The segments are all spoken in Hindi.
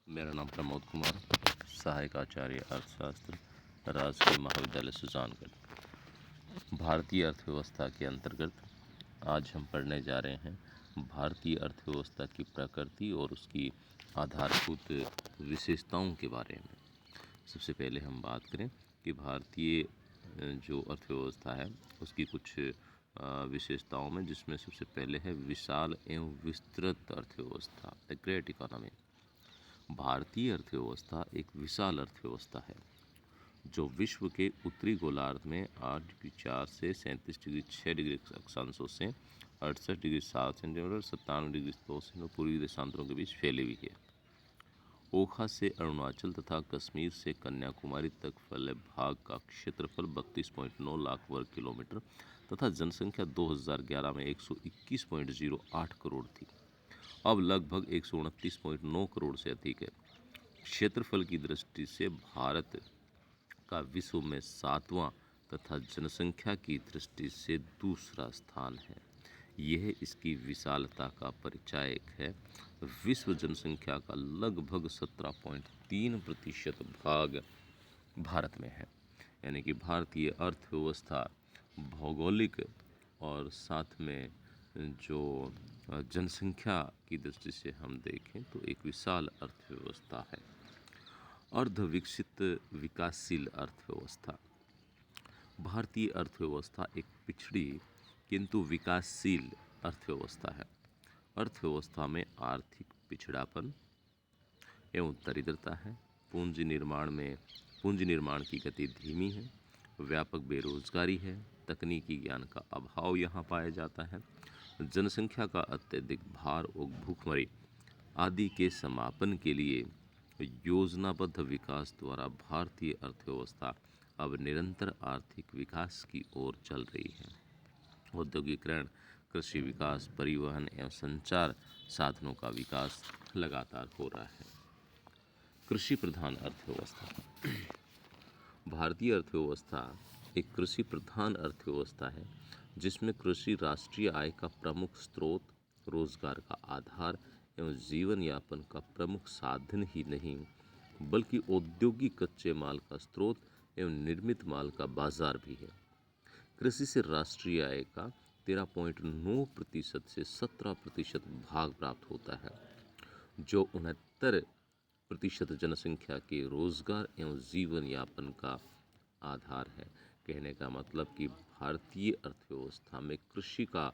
मेरा नाम प्रमोद कुमार, सहायक आचार्य अर्थशास्त्र, राजकीय महाविद्यालय सुजानगढ़। भारतीय अर्थव्यवस्था के अंतर्गत आज हम पढ़ने जा रहे हैं भारतीय अर्थव्यवस्था की प्रकृति और उसकी आधारभूत विशेषताओं के बारे में। सबसे पहले हम बात करें कि भारतीय जो अर्थव्यवस्था है उसकी कुछ विशेषताओं में, जिसमें सबसे पहले है विशाल एवं विस्तृत अर्थव्यवस्था, द ग्रेट इकोनॉमी। भारतीय अर्थव्यवस्था एक विशाल अर्थव्यवस्था है जो विश्व के उत्तरी गोलार्ध में 8°4 से 37°6 अक्षांशों से 68°7 सेंटीमीटर 97°2 पूर्वी देशांतरों के बीच फैली हुई है। ओखा से अरुणाचल तथा कश्मीर से कन्याकुमारी तक फैले भाग का क्षेत्रफल 32.9 लाख वर्ग किलोमीटर तथा जनसंख्या 2011 में 121.08 करोड़ थी। अब लगभग 129.9 करोड़ से अधिक है। क्षेत्रफल की दृष्टि से भारत का विश्व में 7वां तथा जनसंख्या की दृष्टि से दूसरा स्थान है। यह इसकी विशालता का परिचायक है। विश्व जनसंख्या का लगभग 17.3% भाग भारत में है। यानी कि भारतीय अर्थव्यवस्था भौगोलिक और साथ में जो जनसंख्या की दृष्टि से हम देखें तो एक विशाल अर्थव्यवस्था है। अर्धविकसित विकासशील अर्थव्यवस्था। भारतीय अर्थव्यवस्था एक पिछड़ी किंतु विकासशील अर्थव्यवस्था है। अर्थव्यवस्था में आर्थिक पिछड़ापन एवं दरिद्रता है। पूंजी निर्माण की गति धीमी है। व्यापक बेरोजगारी है। तकनीकी ज्ञान का अभाव यहाँ पाया जाता है। जनसंख्या का अत्यधिक भार और भूखमरी आदि के समापन के लिए योजनाबद्ध विकास द्वारा भारतीय अर्थव्यवस्था अब निरंतर आर्थिक विकास की ओर चल रही है। औद्योगिकरण, कृषि विकास, परिवहन एवं संचार साधनों का विकास लगातार हो रहा है। कृषि प्रधान अर्थव्यवस्था। भारतीय अर्थव्यवस्था एक कृषि प्रधान अर्थव्यवस्था है जिसमें कृषि राष्ट्रीय आय का प्रमुख स्रोत, रोजगार का आधार एवं जीवन यापन का प्रमुख साधन ही नहीं बल्कि औद्योगिक कच्चे माल का स्रोत एवं निर्मित माल का बाजार भी है। कृषि से राष्ट्रीय आय का 13.9% से 17% भाग प्राप्त होता है, जो 69% जनसंख्या के रोजगार एवं जीवन यापन का आधार है। कहने का मतलब कि भारतीय अर्थव्यवस्था में कृषि का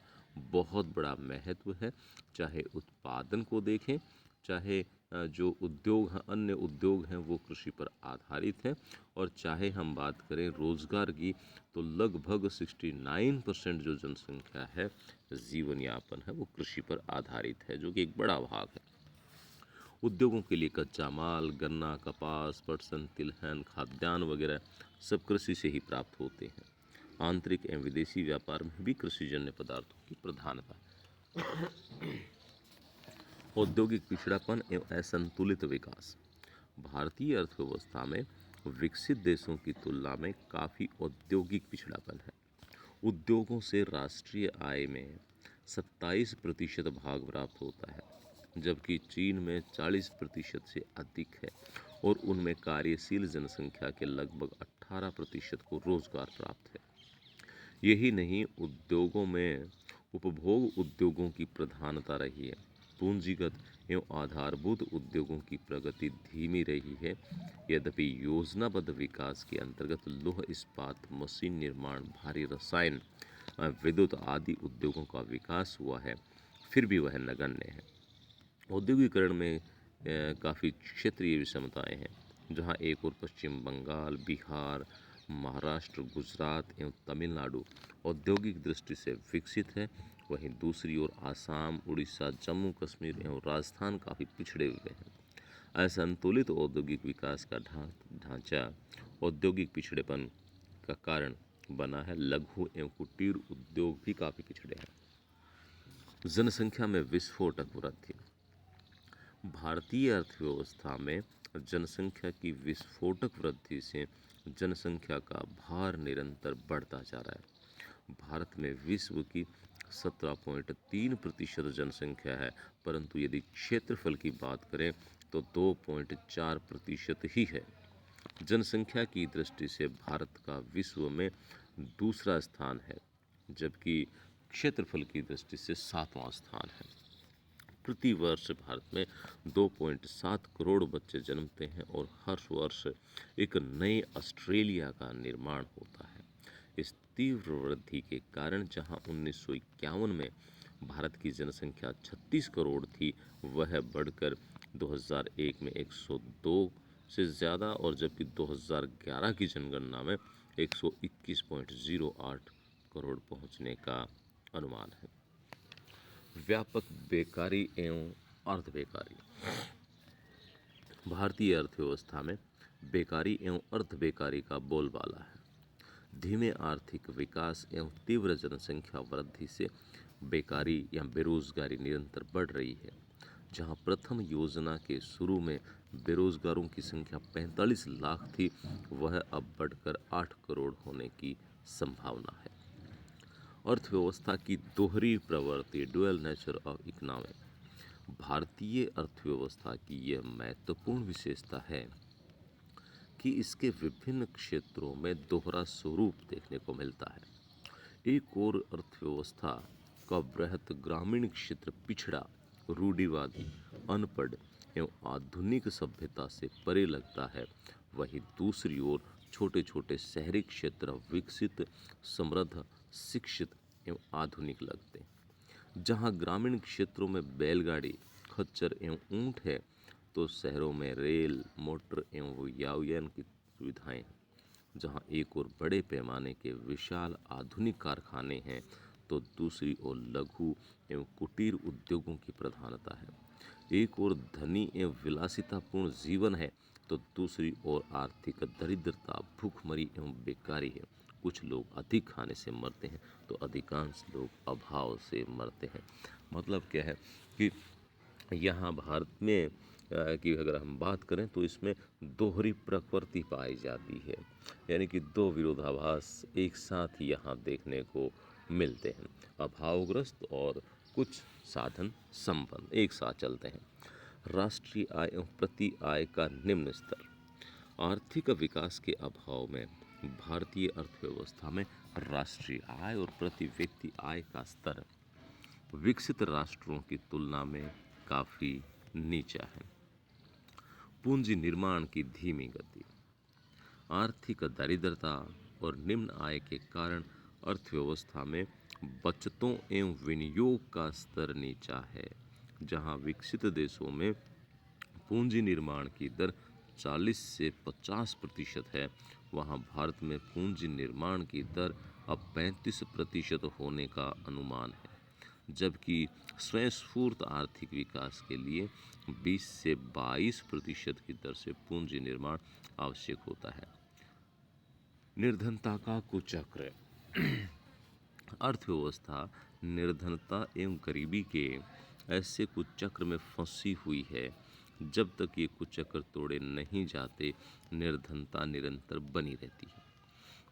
बहुत बड़ा महत्व है। चाहे उत्पादन को देखें, चाहे जो उद्योग हैं, अन्य उद्योग हैं, वो कृषि पर आधारित हैं, और चाहे हम बात करें रोजगार की तो लगभग 69% जो जनसंख्या है, जीवन यापन है, वो कृषि पर आधारित है, जो कि एक बड़ा भाग है। उद्योगों के लिए कच्चा माल, गन्ना, कपास, पटसन, तिलहन, खाद्यान्न वगैरह सब कृषि से ही प्राप्त होते हैं। आंतरिक एवं विदेशी व्यापार में भी कृषिजन्य पदार्थों की प्रधानता। औद्योगिक पिछड़ापन एवं असंतुलित विकास। भारतीय अर्थव्यवस्था में विकसित देशों की तुलना में काफ़ी औद्योगिक पिछड़ापन है। उद्योगों से राष्ट्रीय आय में 27% भाग प्राप्त होता है, जबकि चीन में 40% से अधिक है और उनमें कार्यशील जनसंख्या के लगभग 18% को रोजगार प्राप्त है। यही नहीं, उद्योगों में उपभोग उद्योगों की प्रधानता रही है। पूंजीगत एवं आधारभूत उद्योगों की प्रगति धीमी रही है। यद्यपि योजनाबद्ध विकास के अंतर्गत लौह इस्पात, मशीन निर्माण, भारी रसायन, विद्युत आदि उद्योगों का विकास हुआ है, फिर भी वह नगण्य है। औद्योगिकरण में काफ़ी क्षेत्रीय विषमताएं हैं, जहां एक और पश्चिम बंगाल, बिहार, महाराष्ट्र, गुजरात एवं तमिलनाडु औद्योगिक दृष्टि से विकसित है, वहीं दूसरी ओर आसाम, उड़ीसा, जम्मू कश्मीर एवं राजस्थान काफ़ी पिछड़े हुए हैं। असंतुलित औद्योगिक विकास का ढांचा औद्योगिक पिछड़ेपन का कारण बना है। लघु एवं कुटीर उद्योग भी काफ़ी पिछड़े हैं। जनसंख्या में विस्फोटक वृद्धि। भारतीय अर्थव्यवस्था में जनसंख्या की विस्फोटक वृद्धि से जनसंख्या का भार निरंतर बढ़ता जा रहा है। भारत में विश्व की 17.3% जनसंख्या है, परंतु यदि क्षेत्रफल की बात करें तो 2.4% ही है। जनसंख्या की दृष्टि से भारत का विश्व में दूसरा स्थान है, जबकि क्षेत्रफल की दृष्टि से 7वां स्थान है। प्रति वर्ष भारत में 2.7 करोड़ बच्चे जन्मते हैं और हर वर्ष एक नए ऑस्ट्रेलिया का निर्माण होता है। इस तीव्र वृद्धि के कारण जहां 1951 में भारत की जनसंख्या 36 करोड़ थी, वह बढ़कर 2001 में 102 से ज़्यादा और जबकि 2011 की जनगणना में 121.08 करोड़ पहुंचने का अनुमान है। व्यापक बेकारी एवं अर्ध बेकारी। भारतीय अर्थव्यवस्था में बेकारी एवं अर्ध बेकारी का बोलबाला है। धीमे आर्थिक विकास एवं तीव्र जनसंख्या वृद्धि से बेकारी या बेरोजगारी निरंतर बढ़ रही है। जहां प्रथम योजना के शुरू में बेरोजगारों की संख्या 45 लाख थी, वह अब बढ़कर 8 करोड़ होने की संभावना है। अर्थव्यवस्था की दोहरी प्रवृत्ति, ड्यूअल नेचर ऑफ इकोनॉमी। भारतीय अर्थव्यवस्था की यह महत्वपूर्ण विशेषता है कि इसके विभिन्न क्षेत्रों में दोहरा स्वरूप देखने को मिलता है। एक और अर्थव्यवस्था का बृहत ग्रामीण क्षेत्र पिछड़ा, रूढ़िवादी, अनपढ़ एवं आधुनिक सभ्यता से परे लगता है, वहीं दूसरी ओर छोटे छोटे शहरी क्षेत्र विकसित, समृद्ध, शिक्षित एवं आधुनिक लगते हैं। जहां ग्रामीण क्षेत्रों में बैलगाड़ी, खच्चर एवं ऊंट है, तो शहरों में रेल, मोटर एवं यानवाहन की सुविधाएं हैं। जहां एक ओर बड़े पैमाने के विशाल आधुनिक कारखाने हैं, तो दूसरी ओर लघु एवं कुटीर उद्योगों की प्रधानता है। एक ओर धनी एवं विलासितापूर्ण जीवन है, तो दूसरी ओर आर्थिक दरिद्रता, भूखमरी एवं बेकारी है। कुछ लोग अधिक खाने से मरते हैं, तो अधिकांश लोग अभाव से मरते हैं। मतलब क्या है कि यहाँ भारत में कि अगर हम बात करें तो इसमें दोहरी प्रकृति पाई जाती है, यानी कि दो विरोधाभास एक साथ यहाँ देखने को मिलते हैं। अभावग्रस्त और कुछ साधन संपन्न एक साथ चलते हैं। राष्ट्रीय आय एवं प्रति आय का निम्न स्तर। आर्थिक विकास के अभाव में भारतीय अर्थव्यवस्था में राष्ट्रीय आय और प्रति व्यक्ति आय का स्तर विकसित राष्ट्रों की तुलना में काफ़ी नीचा है। पूंजी निर्माण की धीमी गति, आर्थिक दरिद्रता और निम्न आय के कारण अर्थव्यवस्था में बचतों एवं विनियोग का स्तर नीचा है। जहां विकसित देशों में पूंजी निर्माण की दर 40 से 50% है, वहां भारत में पूंजी निर्माण की दर अब 35% होने का अनुमान है। जबकि स्वयं स्फूर्त आर्थिक विकास के लिए 20 से 22% की दर से पूंजी निर्माण आवश्यक होता है। निर्धनता का कुचक्र। अर्थव्यवस्था निर्धनता एवं गरीबी के ऐसे कुचक्र में फंसी हुई है, जब तक ये कुचक्र तोड़े नहीं जाते, निर्धनता निरंतर बनी रहती है।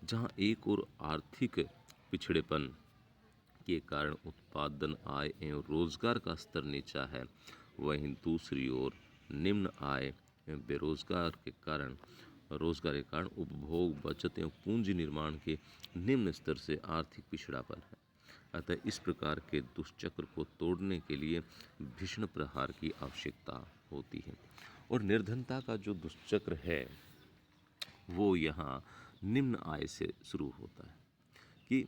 जहाँ एक और आर्थिक पिछड़ेपन के कारण उत्पादन, आय एवं रोजगार का स्तर नीचा है, वहीं दूसरी ओर निम्न आय एवं बेरोजगार के कारण उपभोग, बचत एवं पूंजी निर्माण के निम्न स्तर से आर्थिक पिछड़ापन है। अतः इस प्रकार के दुष्चक्र को तोड़ने के लिए भीषण प्रहार की आवश्यकता होती है। और निर्धनता का जो दुष्चक्र है वो यहाँ निम्न आय से शुरू होता है कि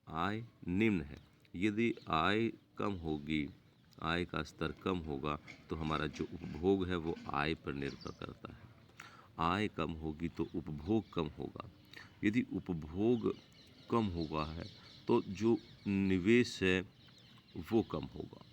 आय निम्न है। यदि आय कम होगी, आय का स्तर कम होगा, तो हमारा जो उपभोग है वो आय पर निर्भर करता है। आय कम होगी तो उपभोग कम होगा। यदि उपभोग कम हुआ है तो जो निवेश है वो कम होगा,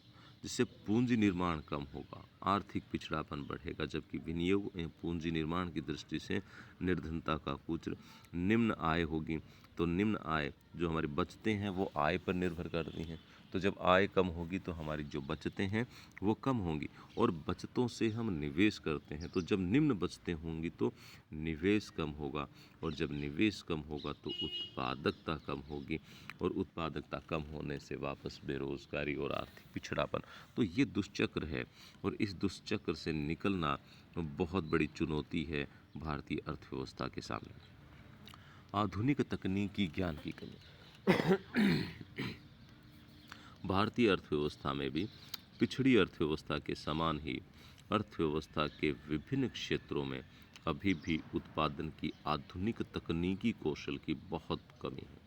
जिससे पूंजी निर्माण कम होगा, आर्थिक पिछड़ापन बढ़ेगा। जबकि विनियोग एवं पूंजी निर्माण की दृष्टि से निर्धनता का कुचक्र निम्न आय होगी, तो निम्न आय जो हमारी बचतें हैं वो आय पर निर्भर करती हैं, तो जब आय कम होगी तो हमारी जो बचतें हैं वो कम होंगी, और बचतों से हम निवेश करते हैं, तो जब निम्न बचतें होंगी तो निवेश कम होगा, और जब निवेश कम होगा तो उत्पादकता कम होगी, और उत्पादकता कम होने से वापस बेरोजगारी और आर्थिक पिछड़ापन। तो ये दुष्चक्र है, और इस दुष्चक्र से निकलना बहुत बड़ी चुनौती है भारतीय अर्थव्यवस्था के सामने। आधुनिक तकनीकी ज्ञान की कमी। भारतीय अर्थव्यवस्था में भी पिछड़ी अर्थव्यवस्था के समान ही अर्थव्यवस्था के विभिन्न क्षेत्रों में अभी भी उत्पादन की आधुनिक तकनीकी कौशल की बहुत कमी है।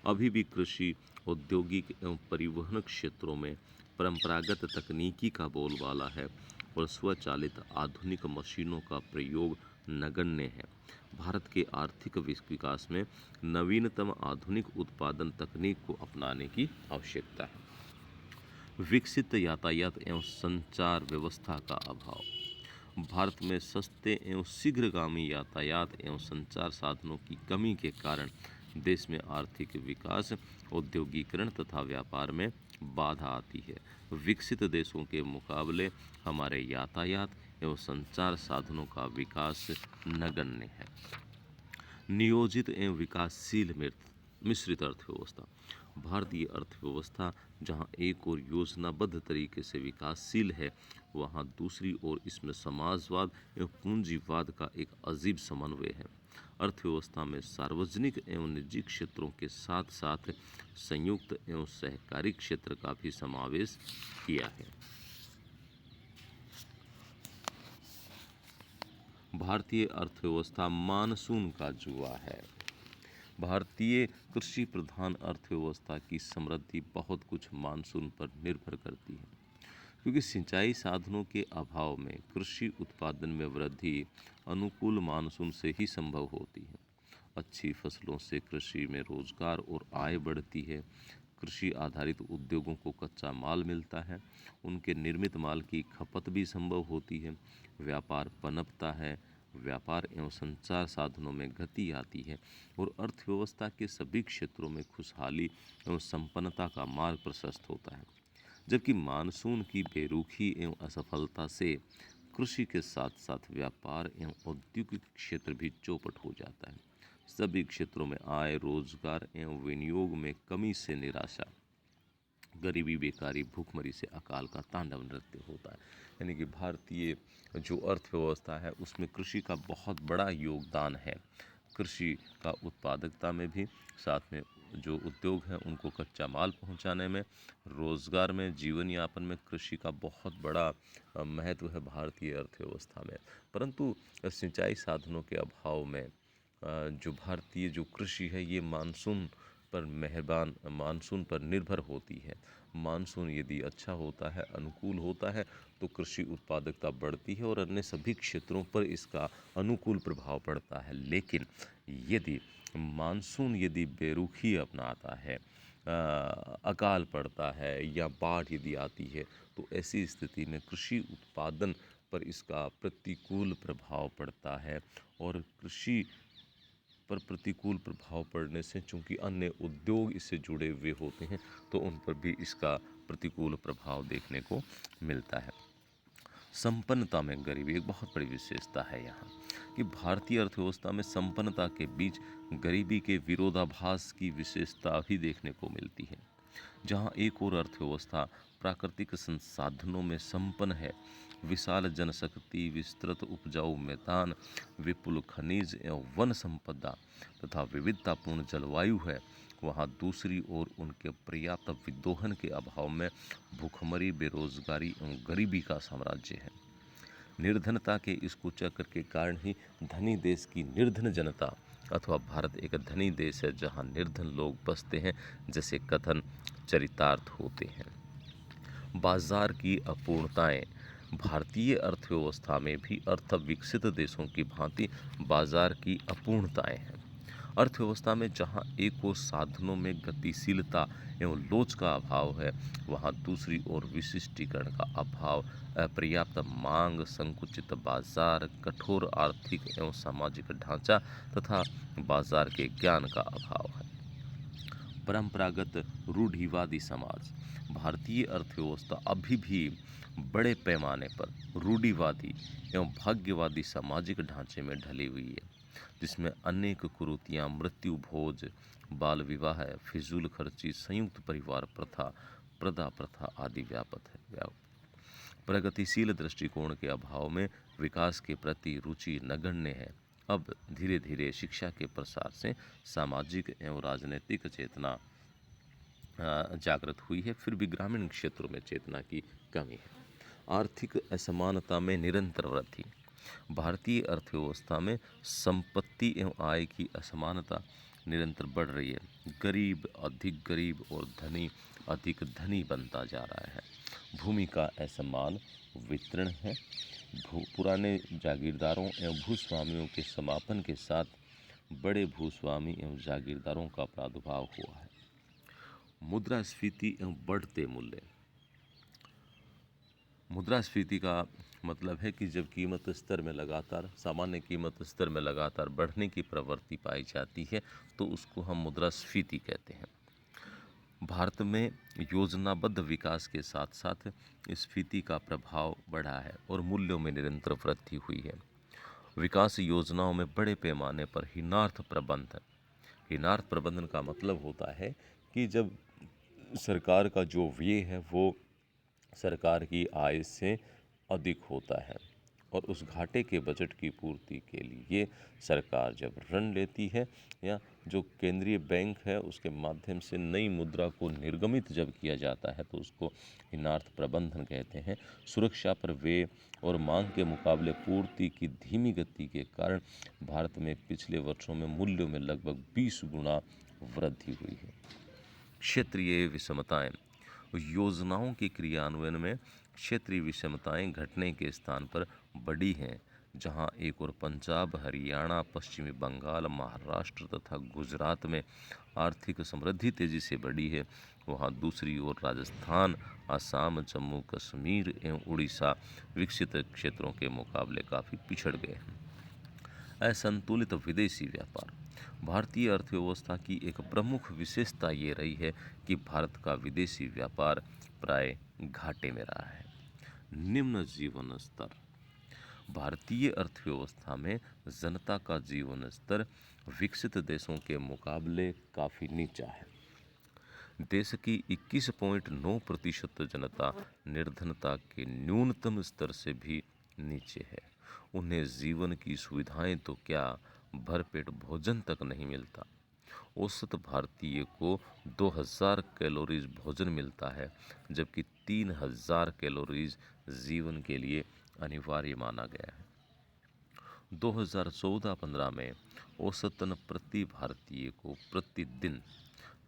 अभी भी कृषि, औद्योगिक एवं परिवहन क्षेत्रों में परंपरागत तकनीकी का बोलबाला है, और स्वचालित आधुनिक मशीनों का प्रयोग नगण्य है। भारत के आर्थिक विकास में नवीनतम आधुनिक उत्पादन तकनीक को अपनाने की आवश्यकता है। विकसित यातायात एवं संचार व्यवस्था का अभाव। भारत में सस्ते एवं शीघ्रगामी यातायात एवं संचार साधनों की कमी के कारण देश में आर्थिक विकास, औद्योगिकरण तथा व्यापार में बाधा आती है। विकसित देशों के मुकाबले हमारे यातायात एवं संचार साधनों का विकास नगण्य है। नियोजित एवं विकासशील मिश्रित अर्थव्यवस्था। भारतीय अर्थव्यवस्था जहां एक ओर योजनाबद्ध तरीके से विकासशील है, वहां दूसरी ओर इसमें समाजवाद एवं पूंजीवाद का एक अजीब समन्वय है। अर्थव्यवस्था में सार्वजनिक एवं निजी क्षेत्रों के साथ साथ संयुक्त एवं सहकारी क्षेत्र का भी समावेश किया है। भारतीय अर्थव्यवस्था मानसून का जुआ है। भारतीय कृषि प्रधान अर्थव्यवस्था की समृद्धि बहुत कुछ मानसून पर निर्भर करती है, क्योंकि सिंचाई साधनों के अभाव में कृषि उत्पादन में वृद्धि अनुकूल मानसून से ही संभव होती है। अच्छी फसलों से कृषि में रोजगार और आय बढ़ती है। कृषि आधारित उद्योगों को कच्चा माल मिलता है, उनके निर्मित माल की खपत भी संभव होती है, व्यापार पनपता है, व्यापार एवं संचार साधनों में गति आती है, और अर्थव्यवस्था के सभी क्षेत्रों में खुशहाली एवं संपन्नता का मार्ग प्रशस्त होता है। जबकि मानसून की बेरुखी एवं असफलता से कृषि के साथ साथ व्यापार एवं औद्योगिक क्षेत्र भी चौपट हो जाता है। सभी क्षेत्रों में आय, रोजगार एवं विनियोग में कमी से निराशा, गरीबी, बेकारी, भूखमरी से अकाल का तांडव नृत्य होता है। यानी कि भारतीय जो अर्थव्यवस्था है उसमें कृषि का बहुत बड़ा योगदान है। कृषि का उत्पादकता में भी, साथ में जो उद्योग हैं उनको कच्चा माल पहुंचाने में, रोजगार में, जीवन यापन में कृषि का बहुत बड़ा महत्व है भारतीय अर्थव्यवस्था में। परंतु सिंचाई साधनों के अभाव में जो भारतीय जो कृषि है ये मानसून पर निर्भर होती है। मानसून यदि अच्छा होता है, अनुकूल होता है, तो कृषि उत्पादकता बढ़ती है और अन्य सभी क्षेत्रों पर इसका अनुकूल प्रभाव पड़ता है। लेकिन यदि मानसून यदि बेरुखी अपनाता है, अकाल पड़ता है या बाढ़ यदि आती है, तो ऐसी स्थिति में कृषि उत्पादन पर इसका प्रतिकूल प्रभाव पड़ता है, और कृषि पर प्रतिकूल प्रभाव पड़ने से चूंकि अन्य उद्योग इससे जुड़े हुए होते हैं, तो उन पर भी इसका प्रतिकूल प्रभाव देखने को मिलता है। संपन्नता में गरीबी एक बहुत बड़ी विशेषता है यहाँ, कि भारतीय अर्थव्यवस्था में संपन्नता के बीच गरीबी के विरोधाभास की विशेषता भी देखने को मिलती है। जहाँ एक और अर्थव्यवस्था प्राकृतिक संसाधनों में संपन्न है, विशाल जनशक्ति, विस्तृत उपजाऊ मैदान, विपुल खनिज एवं वन संपदा तथा विविधतापूर्ण जलवायु है, वहाँ दूसरी ओर उनके पर्याप्त विदोहन के अभाव में भूखमरी, बेरोजगारी एवं गरीबी का साम्राज्य है। निर्धनता के इस कुचक्र के कारण ही धनी देश की निर्धन जनता, अथवा भारत एक धनी देश है जहाँ निर्धन लोग बसते हैं, जैसे कथन चरितार्थ होते हैं। बाजार की अपूर्णताएं। भारतीय अर्थव्यवस्था में भी विकसित देशों की भांति बाजार की अपूर्णताएं हैं। अर्थव्यवस्था में जहां एक ओर साधनों में गतिशीलता एवं लोच का अभाव है, वहां दूसरी ओर विशिष्टीकरण का अभाव, अपर्याप्त मांग, संकुचित बाजार, कठोर आर्थिक एवं सामाजिक ढांचा तथा बाजार के ज्ञान का अभाव है। परंपरागत रूढ़िवादी समाज। भारतीय अर्थव्यवस्था अभी भी बड़े पैमाने पर रूढ़िवादी एवं भाग्यवादी सामाजिक ढांचे में ढली हुई है, जिसमें अनेक कुरीतियां, मृत्यु भोज, बाल विवाह, फिजूल खर्ची, संयुक्त परिवार प्रथा, प्रदा प्रथा आदि व्यापक है। प्रगतिशील दृष्टिकोण के अभाव में विकास के प्रति रुचि नगण्य है। अब धीरे धीरे शिक्षा के प्रसार से सामाजिक एवं राजनीतिक चेतना जागृत हुई है, फिर भी ग्रामीण क्षेत्रों में चेतना की कमी है। आर्थिक असमानता में निरंतर वृद्धि। भारतीय अर्थव्यवस्था में संपत्ति एवं आय की असमानता निरंतर बढ़ रही है। गरीब अधिक गरीब और धनी अधिक धनी बनता जा रहा है। भूमि का असमान वितरण है। पुराने जागीरदारों एवं भूस्वामियों के समापन के साथ बड़े भूस्वामी एवं जागीरदारों का प्रादुर्भाव हुआ है। मुद्रास्फीति एवं बढ़ते मूल्य। मुद्रास्फीति का मतलब है कि जब कीमत स्तर में लगातार सामान्य कीमत स्तर में लगातार बढ़ने की प्रवृत्ति पाई जाती है तो उसको हम मुद्रास्फीति कहते हैं। भारत में योजनाबद्ध विकास के साथ साथ स्फीति का प्रभाव बढ़ा है और मूल्यों में निरंतर वृद्धि हुई है। विकास योजनाओं में बड़े पैमाने पर हीनार्थ प्रबंधन का मतलब होता है कि जब सरकार का जो व्यय है वो सरकार की आय से अधिक होता है और उस घाटे के बजट की पूर्ति के लिए सरकार जब ऋण लेती है या जो केंद्रीय बैंक है उसके माध्यम से नई मुद्रा को निर्गमित जब किया जाता है तो उसको हीनार्थ प्रबंधन कहते हैं। सुरक्षा पर व्यय और मांग के मुकाबले पूर्ति की धीमी गति के कारण भारत में पिछले वर्षों में मूल्यों में लगभग 20 गुना वृद्धि हुई है। क्षेत्रीय विषमताएं। योजनाओं के क्रियान्वयन में क्षेत्रीय विषमताएं घटने के स्थान पर बढ़ी हैं। जहां एक ओर पंजाब, हरियाणा, पश्चिमी बंगाल, महाराष्ट्र तथा गुजरात में आर्थिक समृद्धि तेजी से बढ़ी है, वहां दूसरी ओर राजस्थान, असम, जम्मू कश्मीर एवं उड़ीसा विकसित क्षेत्रों के मुकाबले काफ़ी पिछड़ गए हैं। असंतुलित विदेशी व्यापार। भारतीय अर्थव्यवस्था की एक प्रमुख विशेषता ये रही है कि भारत का विदेशी व्यापार प्राय घाटे में रहा है। निम्न जीवन स्तर। भारतीय अर्थव्यवस्था में जनता का जीवन स्तर विकसित देशों के मुकाबले काफ़ी नीचा है। देश की 21.9% जनता निर्धनता के न्यूनतम स्तर से भी नीचे है। उन्हें जीवन की सुविधाएं तो क्या, भरपेट भोजन तक नहीं मिलता। औसत भारतीय को 2000 कैलोरीज भोजन मिलता है, जबकि 3000 कैलोरीज जीवन के लिए अनिवार्य माना गया है। 2014-15 में औसतन प्रति भारतीय को प्रतिदिन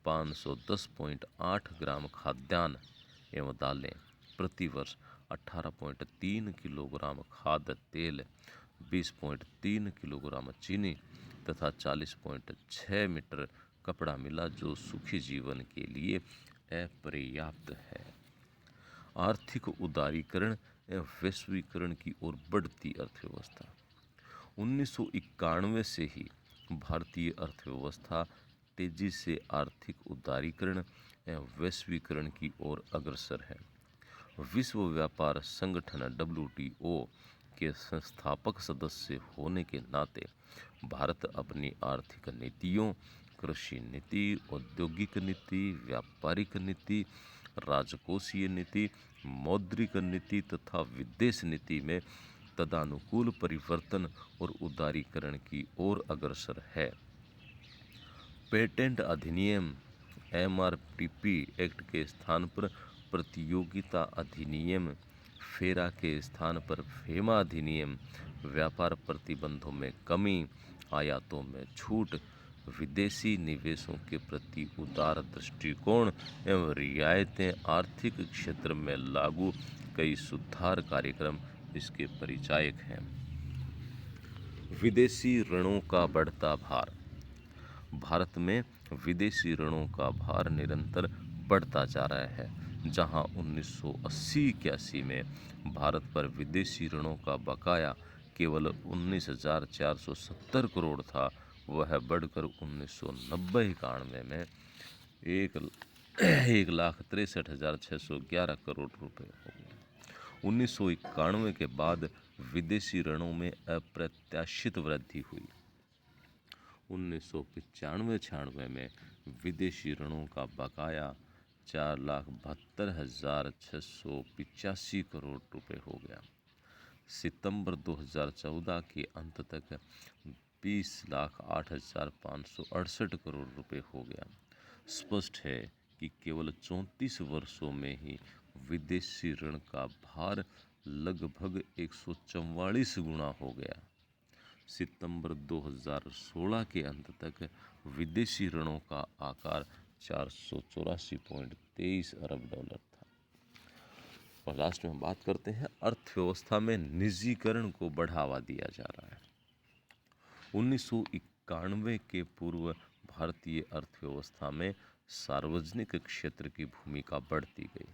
510.8 ग्राम खाद्यान्न एवं दालें, प्रतिवर्ष 18.3 किलोग्राम खाद्य तेल, 20.3 किलोग्राम चीनी तथा 40.6 मीटर कपड़ा मिला, जो सुखी जीवन के लिए अपर्याप्त है। आर्थिक उदारीकरण एवं वैश्वीकरण की ओर बढ़ती अर्थव्यवस्था। 1991 से ही भारतीय अर्थव्यवस्था तेजी से आर्थिक उदारीकरण एवं वैश्वीकरण की ओर अग्रसर है। विश्व व्यापार संगठन WTO के संस्थापक सदस्य होने के नाते भारत अपनी आर्थिक नीतियों, कृषि नीति, औद्योगिक नीति, व्यापारिक नीति, राजकोषीय नीति, मौद्रिक नीति तथा विदेश नीति में तदानुकूल परिवर्तन और उदारीकरण की ओर अग्रसर है। पेटेंट अधिनियम MRTP एक्ट के स्थान पर प्रतियोगिता अधिनियम, फेरा के स्थान पर फेमा अधिनियम, व्यापार प्रतिबंधों में कमी, आयातों में छूट, विदेशी निवेशों के प्रति उदार दृष्टिकोण एवं रियायतें, आर्थिक क्षेत्र में लागू कई सुधार कार्यक्रम इसके परिचायक हैं। विदेशी ऋणों का बढ़ता भार। भारत में विदेशी ऋणों का भार निरंतर बढ़ता जा रहा है। जहां 1980-81 में भारत पर विदेशी ऋणों का बकाया केवल 19,470 करोड़ था, वह बढ़कर 1990-91 में एक 1,63,611 करोड़ रुपए हो गया। 1991 के बाद विदेशी ऋणों में अप्रत्याशित वृद्धि हुई। 1995-96 में विदेशी ऋणों का बकाया 4,72,685 करोड़ रुपए हो गया। सितंबर 2014 के अंत तक 20,08,568 करोड़ रुपए हो गया। स्पष्ट है कि केवल 34 वर्षों में ही विदेशी ऋण का भार लगभग 144 गुना हो गया। सितंबर 2016 के अंत तक विदेशी ऋणों का आकार 484.23 अरब डॉलर था। और लास्ट में हम बात करते हैं अर्थव्यवस्था में निजीकरण को बढ़ावा दिया जा रहा है। 1991 के पूर्व भारतीय अर्थव्यवस्था में सार्वजनिक क्षेत्र की भूमिका बढ़ती गई,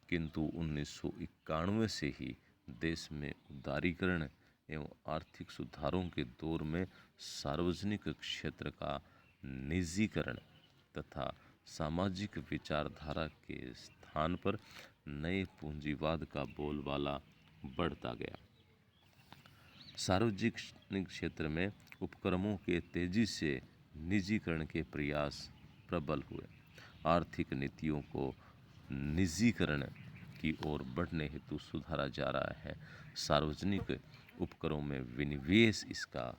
किंतु 1991 से ही देश में उदारीकरण एवं आर्थिक सुधारों के दौर में सार्वजनिक क्षेत्र का निजीकरण तथा सामाजिक विचारधारा के स्थान पर नए पूंजीवाद का बोलबाला बढ़ता गया। सार्वजनिक क्षेत्र में उपक्रमों के तेजी से निजीकरण के प्रयास प्रबल हुए। आर्थिक नीतियों को निजीकरण की ओर बढ़ने हेतु सुधारा जा रहा है। सार्वजनिक उपक्रमों में विनिवेश इसका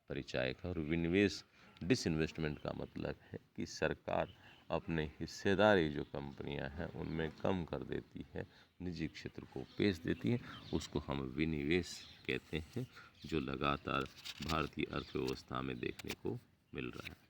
परिचायक है। और विनिवेश डिसइन्वेस्टमेंट का मतलब है कि सरकार अपने हिस्सेदारी जो कंपनियां हैं उनमें कम कर देती है, निजी क्षेत्र को बेच देती है, उसको हम विनिवेश कहते हैं, जो लगातार भारतीय अर्थव्यवस्था में देखने को मिल रहा है।